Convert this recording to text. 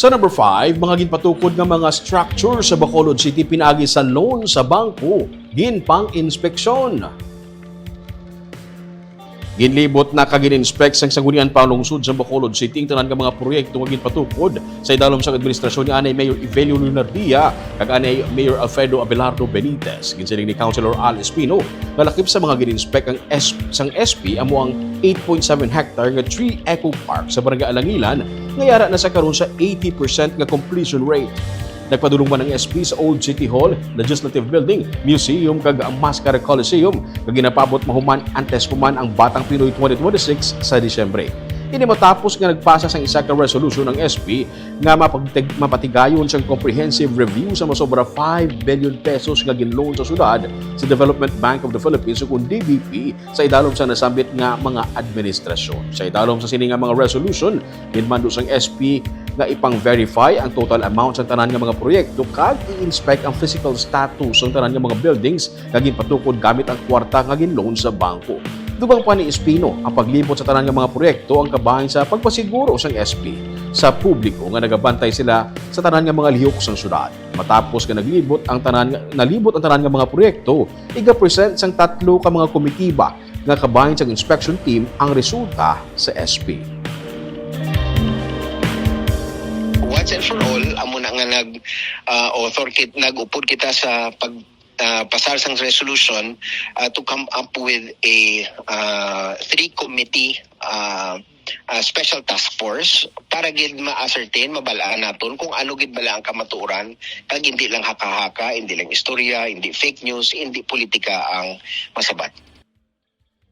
Sa number 5, mga ginpatukod nga mga structure sa Bacolod City pinaagi sa loan sa bangko, ginpang inspeksyon. Ginlibot na kagin-inspect sang Sanggunian Panglungsod sa Bacolod City ang tanan nga mga proyekto nga ginpatukod sa idalom sa administrasyon ni anay Mayor Evelio Lunardia kag anay Mayor Alfredo Abelardo Benitez. Ginsiling ni Councilor Al Espino nga lakip sa mga gin-inspect ang sang SP amo ang 8.7 hectare nga tree eco park sa Barangay Alangilan nga yara na sa karon sa 80% nga completion rate. Nagpadulong man ang SP sa Old City Hall, Legislative Building, Museum kag Mascara Coliseum kag ginapabot mahuman antes human ang Batang Pinoy 2026 sa Disyembre. Ini matapos nga nagpasa sang isa ka resolution ng SP nga mapatigayon siyang comprehensive review sa masobra 5 billion pesos nga ginloan sa syudad sa Development Bank of the Philippines ug DBP sa idalom sa nasambit nga mga administrasyon. Sa idalom sa sini nga mga resolution, ginmando sang SP nga ipang-verify ang total amount sa tanan nga mga proyekto kag i-inspect ang physical status ng tanan nga mga buildings nga ginpatukod gamit ang kwarta nga ginloan sa bangko. Dubang pa ni Espino ang paglibot sa tanan nga mga proyekto ang kabahin sa pagpasiguro sang SP sa publiko nga nagabantay sila sa tanan nga mga lihok sang syudad. Matapos nga nalibot ang tanan nga mga proyekto, iga-present sang 3 ka mga komitiba nga kabahin sang inspection team ang resulta sa SP. Once and for all, amo na nga nag-upod kita sa pasar sang resolution to come up with a 3-committee special task force para gid ma-ascertain, mabalaan naton kung ano gid bala ang kamatuoran kag hindi lang haka-haka, hindi lang istorya, hindi fake news, hindi politika ang masabat.